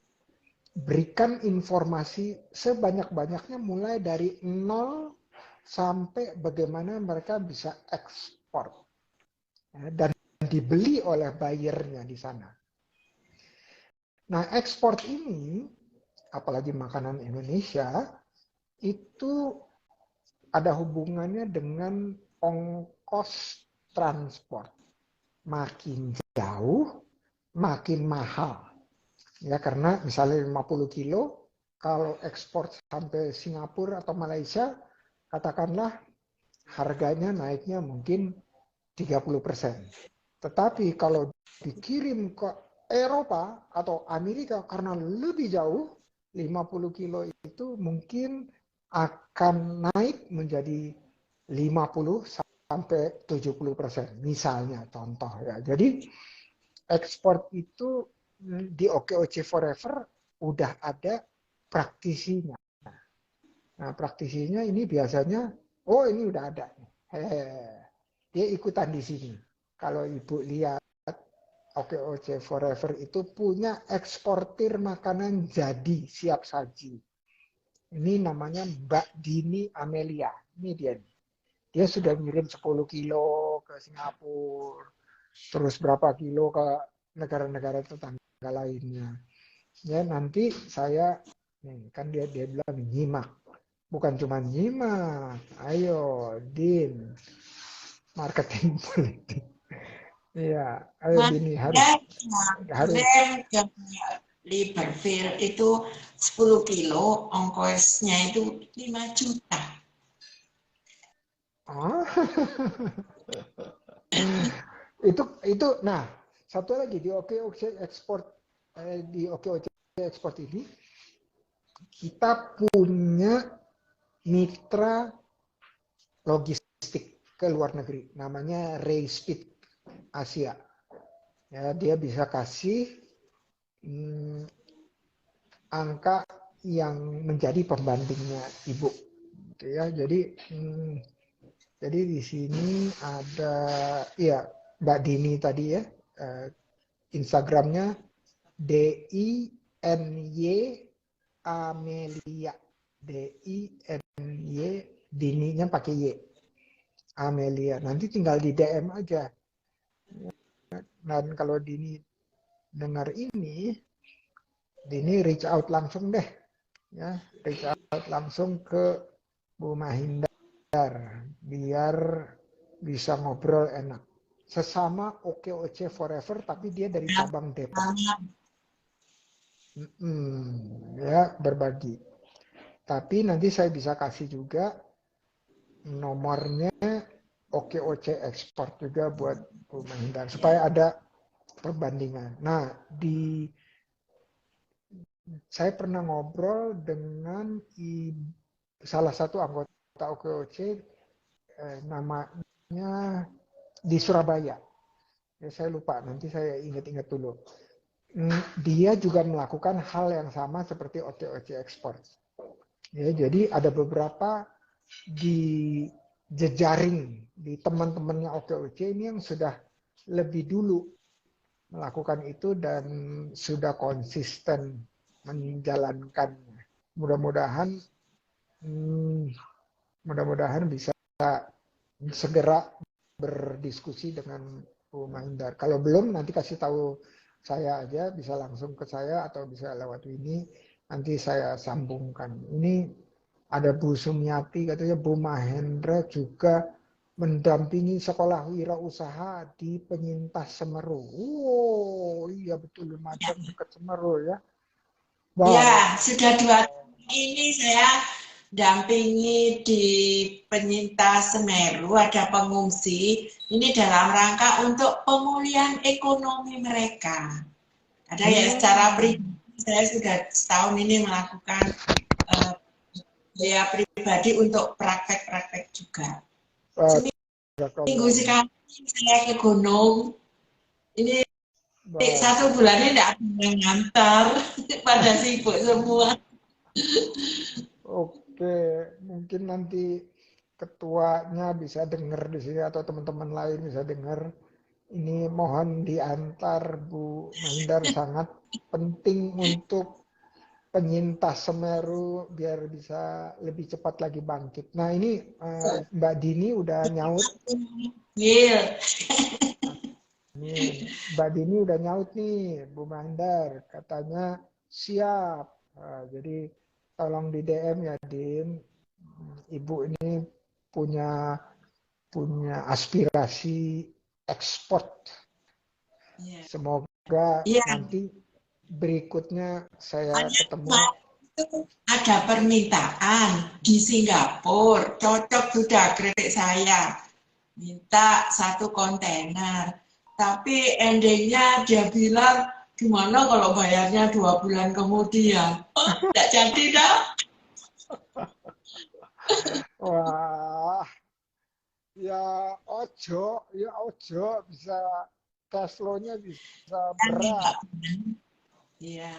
informasi sebanyak-banyaknya mulai dari nol sampai bagaimana mereka bisa ekspor. Dan dibeli oleh buyernya di sana. Nah, ekspor ini, apalagi makanan Indonesia, itu ada hubungannya dengan ongkos transport. Makin jauh, makin mahal. Ya, karena misalnya 50 kilo, kalau ekspor sampai Singapura atau Malaysia, katakanlah harganya naiknya mungkin 30%. Tetapi kalau dikirim ke Eropa atau Amerika karena lebih jauh, 50 kilo itu mungkin akan naik menjadi 50 sampai 70%. Misalnya contoh ya. Jadi ekspor itu di OKOC Forever udah ada praktisinya. Nah, praktisinya ini biasanya, oh ini udah ada. Dia ikutan di sini. Kalau Ibu lihat, OKOC Forever itu punya eksportir makanan jadi, siap saji. Ini namanya Mbak Dini Amelia. Ini dia nih. Dia sudah ngirim 10 kilo ke Singapura, terus berapa kilo ke negara-negara tetangga lainnya. Ya nanti saya, nih, kan dia bilang nyimak. Bukan cuma nyimak. Ayo, Din. Marketing politik. Iya, ayo Dini harus Saya kirim ke Libreville itu 10 kilo, ongkosnya itu 5 juta. Oh. itu nah, satu lagi di OKOC Export di OKOC Export ini kita punya mitra logistik ke luar negeri namanya Rayspeed Asia. Ya, dia bisa kasih angka yang menjadi pembandingnya Ibu. Gitu ya. Jadi di sini ada ya Mbak Dini tadi ya, Instagramnya DINY Amelia. DINY, Dininya pakai Y. Amelia. Nanti tinggal di DM aja. Dan kalau Dini dengar ini, Dini reach out langsung deh. Ya, reach out langsung ke Bu Mahindar biar bisa ngobrol enak. Sesama OKOC Forever, tapi dia dari cabang Depok. Ya, berbagi. Tapi nanti saya bisa kasih juga nomornya OKOC Export juga buat Bu Mahindar, supaya ada perbandingan. Nah, saya pernah ngobrol dengan salah satu anggota OKOC, namanya di Surabaya. Ya, saya lupa, nanti saya ingat-ingat dulu. Dia juga melakukan hal yang sama seperti OKOC Export. Ya, jadi ada beberapa di jejaring, di teman-temannya OKOC ini yang sudah lebih dulu melakukan itu dan sudah konsisten menjalankannya. Mudah-mudahan bisa segera berdiskusi dengan Bu Mahindar. Kalau belum, nanti kasih tahu saya aja, bisa langsung ke saya atau bisa lewat ini, nanti saya sambungkan. Ini ada Bu Sumiati, katanya Bu Mahendra juga mendampingi sekolah wirausaha di Penyintas Semeru. Oh iya betul, Lumajang dekat Semeru ya. Wow. Ya, sudah 2 tahun ini saya dampingi di Penyintas Semeru, ada pengungsi. Ini dalam rangka untuk pemulihan ekonomi mereka. Ada ya secara pribadi, saya sudah setahun ini melakukan biaya pribadi untuk praktek-praktek juga. Seminggu sekali saya ke gunung. Ini 1 bulannya tidak ada yang ngantar, pada sibuk semua. Oke, mungkin nanti ketuanya bisa dengar di sini atau teman-teman lain bisa dengar. Ini mohon diantar Bu Mahindar, sangat penting untuk Penyintas Semeru biar bisa lebih cepat lagi bangkit. Nah ini Mbak Dini udah nyaut. Nih, Mbak Dini udah nyaut nih, Bu Mahindar, katanya siap. Jadi tolong di DM ya Din. Ibu ini punya aspirasi ekspor. Semoga nanti berikutnya saya ketemu. Ada permintaan di Singapura, cocok sudah kritik saya. Minta 1 kontainer. Tapi endingnya dia bilang, gimana kalau bayarnya 2 bulan kemudian? Oh, tidak jadi dah. Wah, ya ojo bisa cash flow-nya bisa berat. Iya.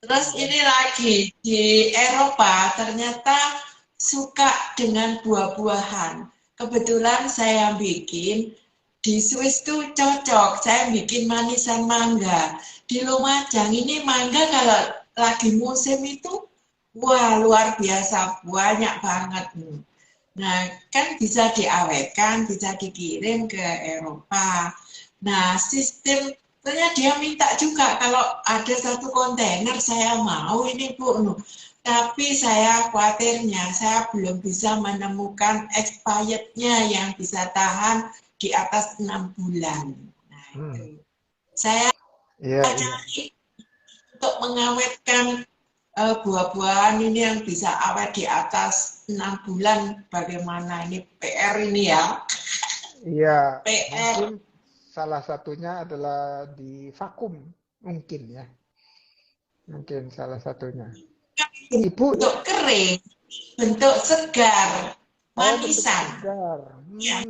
Terus ini lagi di Eropa ternyata suka dengan buah-buahan. Kebetulan saya bikin di Swiss tuh cocok. Saya bikin manisan mangga. Di Lumajang ini mangga kalau lagi musim itu wah luar biasa, banyak banget. Nah, kan bisa diawetkan, bisa dikirim ke Eropa. Nah, ternyata dia minta juga kalau ada 1 kontainer saya mau ini Bu. Tapi saya khawatirnya saya belum bisa menemukan expirednya yang bisa tahan di atas 6 bulan. Nah, itu. Saya cari untuk mengawetkan buah-buahan ini yang bisa awet di atas 6 bulan, bagaimana ini PR ini ya? Iya, PR. Mungkin salah satunya adalah di vakum, mungkin ya. Mungkin salah satunya. Ibu, bentuk kering, bentuk segar, manisan. Ya,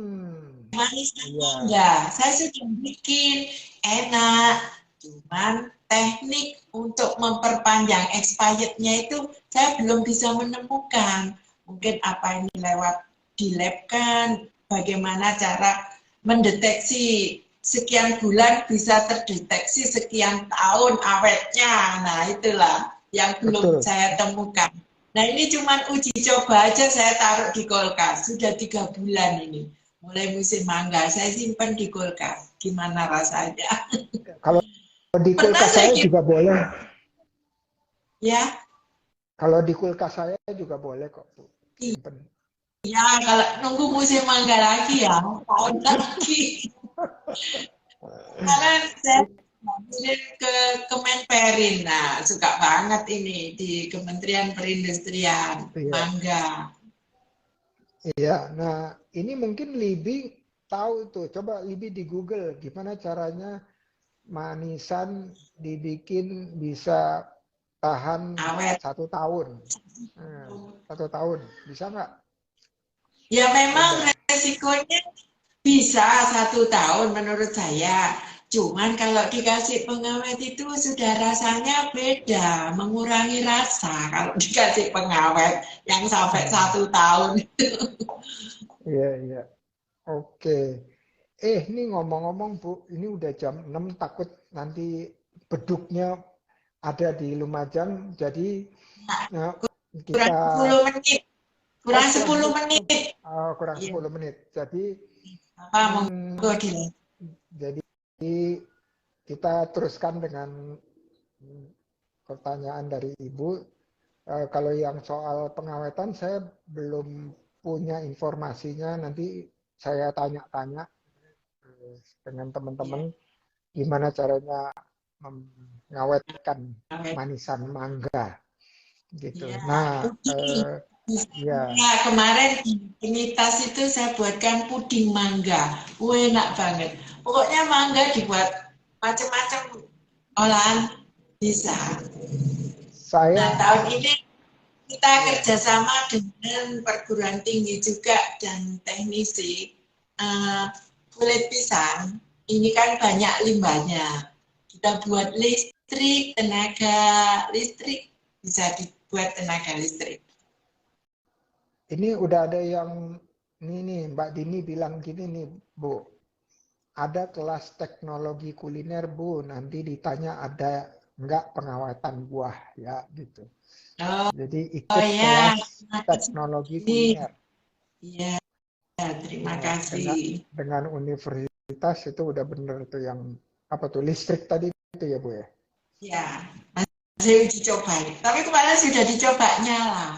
manisan mangga. Saya sudah bikin enak, cuman teknik untuk memperpanjang expirednya itu saya belum bisa menemukan. Mungkin apa ini lewat di lab kan, bagaimana cara mendeteksi sekian bulan bisa terdeteksi sekian tahun awetnya. Nah itulah yang belum saya temukan. Nah ini cuma uji coba aja, saya taruh di kulkas. Sudah 3 bulan ini. Mulai musim mangga, saya simpan di kulkas. Gimana rasanya? Kalau di kulkas saya juga boleh. Ya. Kalau di kulkas saya juga boleh kok, Bu. Simpen. Ya, kalau nunggu musim mangga lagi ya, tahun lagi. Karena saya kirim ke Kemenperin, nah suka banget ini di Kementerian Perindustrian, Iya, mangga. iya. Nah, ini mungkin Libi tahu tuh. Coba Libi di Google gimana caranya manisan dibikin bisa tahan Awet. 1 tahun. 1 tahun, bisa nggak? Ya memang Coba. resikonya bisa 1 tahun menurut saya. Cuman kalau dikasih pengawet itu sudah rasanya beda, mengurangi rasa kalau dikasih pengawet yang sampai Hmm, 1 tahun. iya, iya. Oke. Ini ngomong-ngomong Bu, ini udah jam 6, takut nanti beduknya ada di Lumajang, jadi eh, Kurang kita 10 menit, kurang kurang 10 10, menit. kurang Iya, 10 menit. Jadi apa hmm, monggo di. jadi kita teruskan dengan pertanyaan dari Ibu. Kalau yang soal pengawetan saya belum punya informasinya. Nanti saya tanya-tanya dengan Ya, teman-teman gimana caranya mengawetkan manisan mangga gitu. ya. Nah, Puding. ya Nah, kemarin di tas itu saya buatkan puding mangga. Enak banget. Pokoknya mangga dibuat macam-macam olahan bisa. Nah, saya tahun ini kita ya kerjasama dengan perguruan tinggi juga dan teknisi. Kulit pisang, ini kan banyak limbahnya. Kita buat listrik, tenaga listrik, bisa dibuat tenaga listrik. ini udah ada yang ini nih Mbak Dini bilang gini nih Bu, ada kelas teknologi kuliner Bu, nanti ditanya ada nggak pengawetan buah ya gitu. Oh, Jadi oh ikut ya, kelas terima kasih. teknologi Ini, kuliner ya, terima ya kasih. dengan universitas itu udah bener tuh yang apa tuh listrik tadi itu ya Bu ya. Ya, masih uji coba. Tapi kemarin sudah dicobanya lah.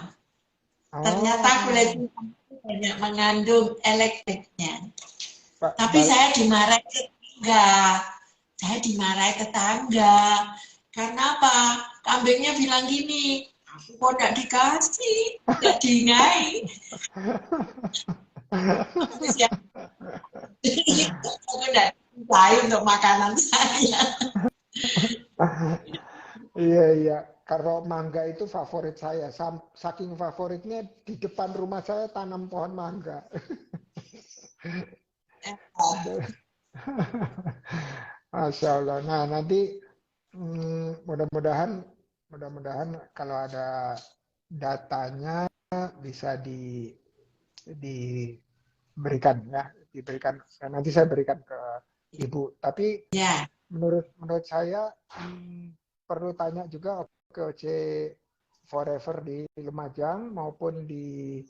Ternyata kulit Oh, pisang itu banyak mengandung elektriknya. Pak Tapi Bal saya dimarahi tetangga. Saya dimarahi tetangga. Karena apa? Kambingnya bilang gini, aku kok nggak dikasih, nggak diingai. Tapi siap, aku nggak diingai untuk makanan saya. Iya, iya. Kalau mangga itu favorit saya. Saking favoritnya di depan rumah saya tanam pohon mangga. Masya Allah. Nah, nanti mudah-mudahan kalau ada datanya bisa diberikan ya, diberikan. Nanti saya berikan ke Ibu. Tapi Ya, menurut saya perlu tanya juga ke OC Forever di Lumajang maupun di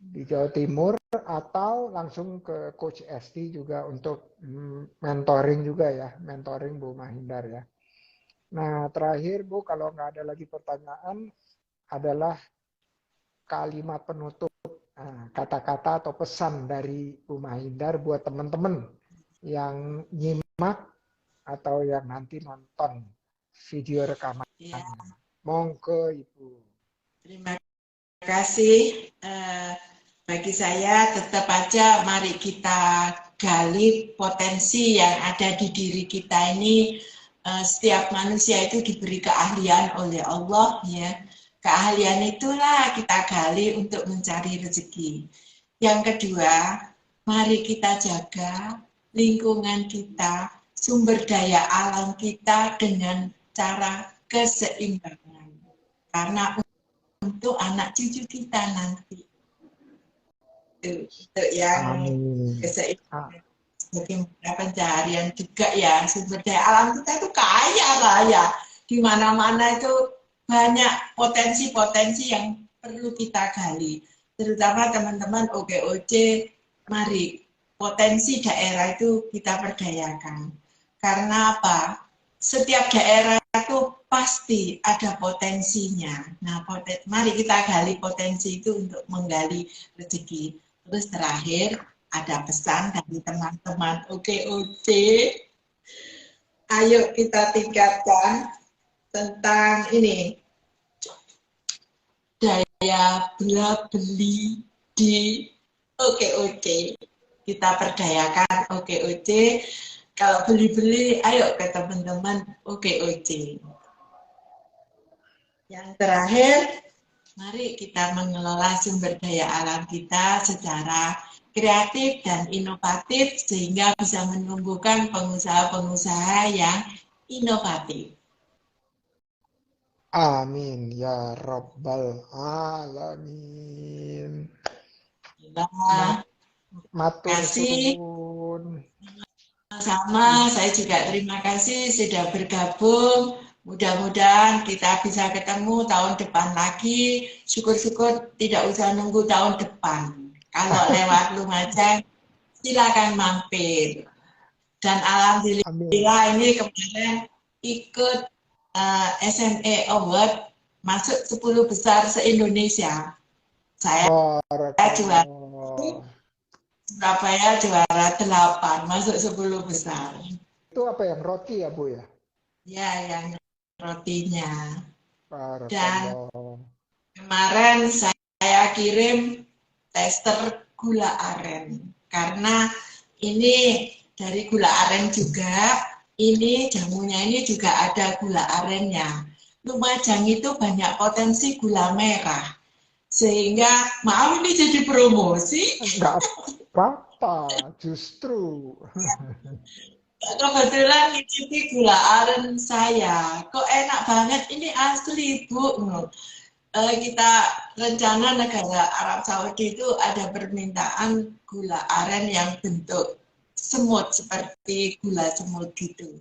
Jawa Timur atau langsung ke Coach Esti juga untuk mentoring juga ya, mentoring Bu Mahindar ya. Nah terakhir Bu, kalau nggak ada lagi pertanyaan adalah kalimat penutup, kata-kata atau pesan dari Bu Mahindar buat teman-teman yang nyimak atau yang nanti nonton video rekaman. ya. Monggo Ibu. Terima kasih. Bagi saya tetap aja mari kita gali potensi yang ada di diri kita ini. Setiap manusia itu diberi keahlian oleh Allah ya. Keahlian itulah kita gali untuk mencari rezeki. Yang kedua, mari kita jaga lingkungan kita, sumber daya alam kita dengan cara keseimbangan. Karena untuk anak cucu kita nanti. Untuk yang Amin. keseimbangan sebagai pencaharian juga ya, sumber daya alam kita itu kaya raya. Di mana-mana itu banyak potensi-potensi yang perlu kita gali. Terutama teman-teman OKOC, mari potensi daerah itu kita perdayakan. Karena apa? Setiap daerah itu pasti ada potensinya. Nah, mari kita gali potensi itu untuk menggali rezeki. Terus terakhir, ada pesan dari teman-teman OKOC. Ayo kita tingkatkan tentang ini, daya beli di OKOC. Kita perdayakan OKOC. Kalau beli-beli, ayo ke teman-teman OKOC. Yang terakhir, mari kita mengelola sumber daya alam kita secara kreatif dan inovatif sehingga bisa menumbuhkan pengusaha-pengusaha yang inovatif. Amin ya Rabbal Alamin. Nah, Matur kasih. suwun. Sama, saya juga terima kasih sudah bergabung. Mudah-mudahan kita bisa ketemu tahun depan lagi. Syukur-syukur tidak usah nunggu tahun depan. Kalau lewat Lumajang, silakan mampir. Dan alhamdulillah ini kemarin ikut SME Award masuk 10 besar se-Indonesia. Saya juara. Surabaya juara 8, masuk 10 besar. Itu apa yang roti ya Bu ya? Ya, yang rotinya. Dan Barakallah. kemarin saya kirim tester gula aren. Karena ini dari gula aren juga, ini jamunya ini juga ada gula arennya. Lumajang itu banyak potensi gula merah. Sehingga, maaf ini jadi promosi. Enggak apa-apa, justru. Kebetulan ini gula aren saya. Kok enak banget, ini asli Bu. Kita rencana negara Arab Saudi itu ada permintaan gula aren yang bentuk semut, seperti gula semut gitu.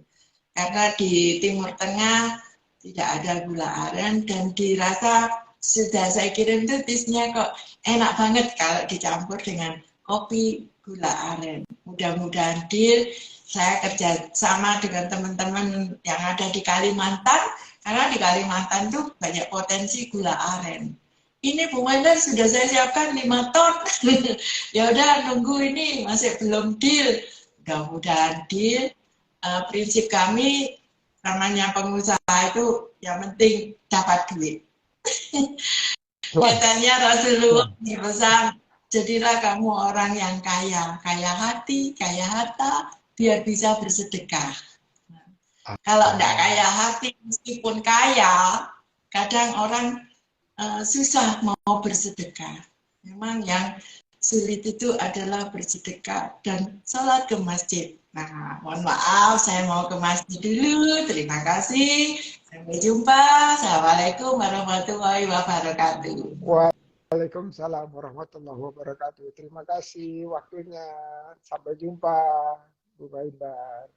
Karena di Timur Tengah tidak ada gula aren dan dirasa sudah saya kirim tuh tisnya kok enak banget kalau dicampur dengan kopi gula aren. Mudah-mudahan deal. Saya kerja sama dengan teman-teman yang ada di Kalimantan, karena di Kalimantan tuh banyak potensi gula aren. Ini Bu Wender sudah saya siapkan 5 ton. Ya udah nunggu ini masih belum deal. Mudah-mudahan deal. Prinsip kami namanya pengusaha itu yang penting dapat duit. Katanya Rasulullah berpesan, jadilah kamu orang yang kaya, kaya hati, kaya harta, biar bisa bersedekah. Kalau tidak kaya hati, meskipun kaya, kadang orang susah mau bersedekah. Memang yang sulit itu adalah bersedekah dan sholat ke masjid. Nah, mohon maaf, saya mau ke masjid dulu. Terima kasih. Sampai jumpa. Assalamualaikum warahmatullahi wabarakatuh. Waalaikumsalam warahmatullahi wabarakatuh. Terima kasih waktunya. Sampai jumpa, Bu Baindar.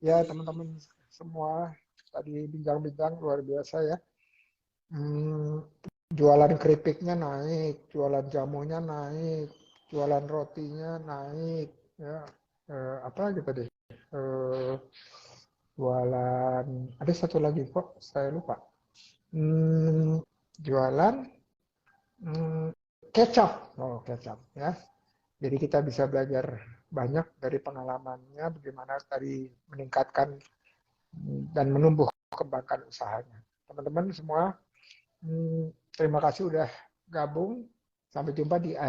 Ya, teman-teman semua, tadi bincang-bincang luar biasa ya. Jualan keripiknya naik, jualan jamunya naik, jualan rotinya naik, ya. Apa gitu deh. Jualan, ada satu lagi kok, saya lupa. Jualan kecap, kecap ya. Jadi kita bisa belajar banyak dari pengalamannya, bagaimana tadi meningkatkan dan menumbuh kembangkan usahanya. Teman-teman semua, terima kasih udah gabung. Sampai jumpa di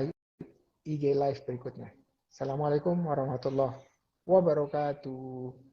IG Live berikutnya. Assalamualaikum warahmatullahi wabarakatuh.